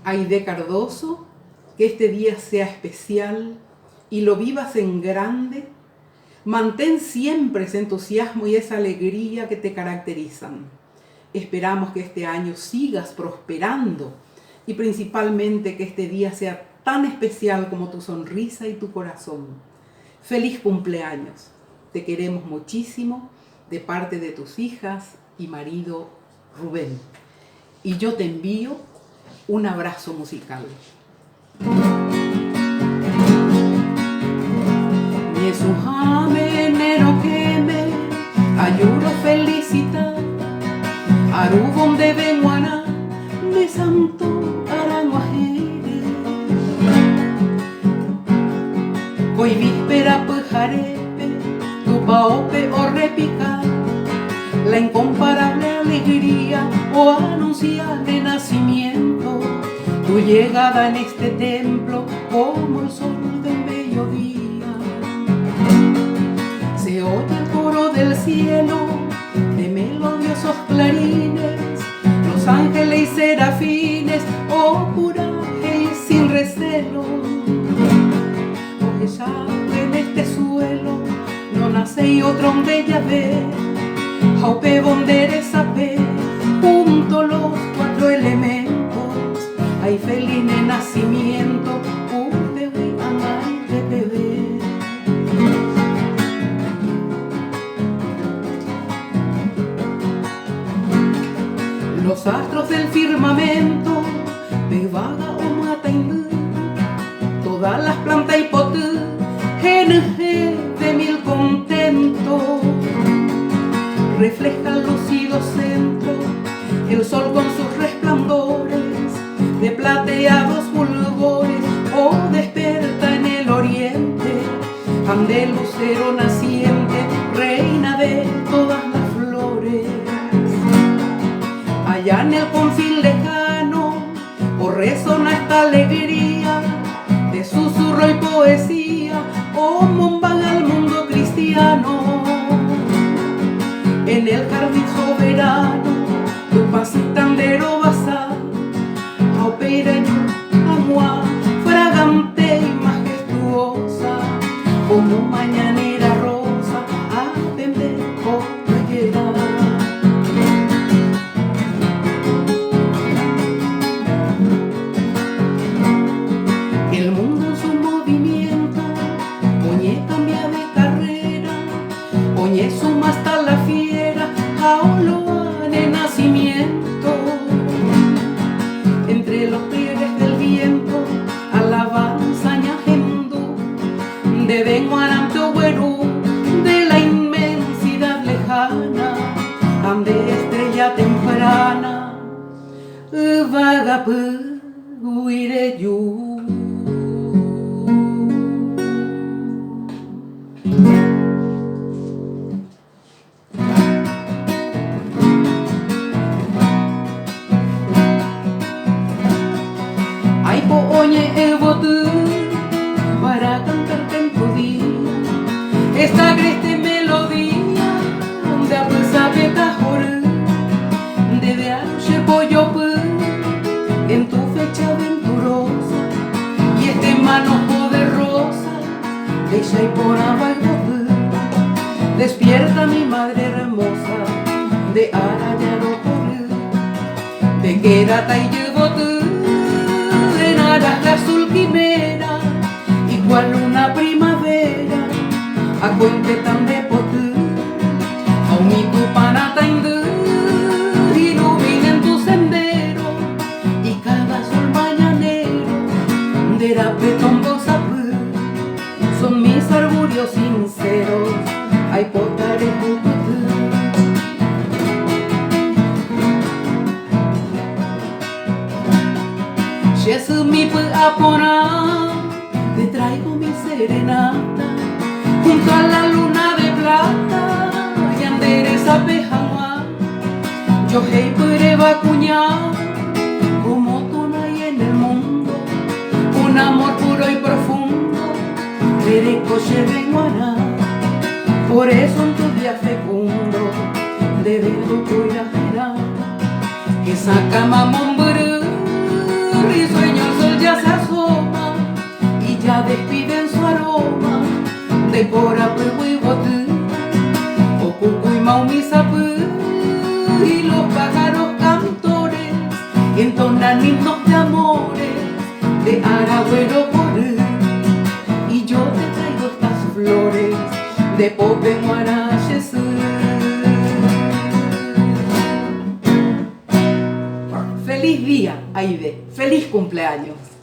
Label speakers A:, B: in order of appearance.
A: Aide Cardoso, que este día sea especial y lo vivas en grande. Mantén siempre ese entusiasmo y esa alegría que te caracterizan. Esperamos que este año sigas prosperando y principalmente que este día sea tan especial como tu sonrisa y tu corazón. Feliz cumpleaños. Te queremos muchísimo de parte de tus hijas y marido Rubén. Y yo te envío un abrazo musical. Yesuhame nero keme ayuro felicita arubon de benguana de santo aranguajere hoy víspera pujarepe tu paope o repica la incomparable alegría o anunciar de nacimiento tu llegada en este templo como el sol del mediodía. Se oye el coro del cielo de melodiosos clarines, los ángeles y serafines, oh coraje y sin recelo. Porque ya en este suelo no nace y otro donde ya ve, jaupe bondere sape, junto los cuatro elementos, hay feliz de nacimiento, upe ui amai de bebé. Los astros del firmamento, pevaga o mataindú, todas las plantas y potú, geneje de mil contentos, refleja el lucido centro, el sol con sus resplandores, de plateados fulgores, o desperta en el oriente, ande lucero naciente, reina de todas las flores. Allá en el confín lejano, o resona esta alegría de susurro y poesía, o momban al mundo cristiano. En el jardín soberano, tu pasitandero basá, aupeiraño, agua, fragante y majestuosa, como mañanera rosa, a pembe o llegar. El mundo en su movimiento, oñe cambia de carrera, oñe suma hasta la fiera, aoloa de nacimiento. Entre los pliegues del viento, alabanza ñajendú, de Benguaramto Güerú, de la inmensidad lejana, ande estrella temprana, vagapú huireyú. Ay po oñe evotu para cantarte en tu día esta agreste melodía de apusabe cajorú de veache pollopu en tu fecha venturosa y este mano poderosa de Shaipora Baigopú. Despierta mi madre hermosa de Arayaro Corú, de Querata y Yevotú, en aras la azul quimera, igual una primavera, a cuente tan de potú, a un tu panata indú, ilumina en tu sendero, y cada sol mañanero, de rapetombo sapú, son mis augurios sinceros. Ay, potare puputú. Yesu mi pu apona, te traigo mi serenata, junto a la luna de plata, y andereza pejamua, yo hei pure vacuña, como tú no hay en el mundo, un amor puro y profundo, Erecoche Benguaná. Por eso en tu día fecundo debemos cuidar que saca mamón burú, rizo de cora huehuihuatú, ocucu y maumisapu, y los pájaros cantores entonan himnos de amores de Aragüero Porú. Y yo te traigo estas flores de Pope Guarayesú. Feliz día, Aide. Feliz cumpleaños.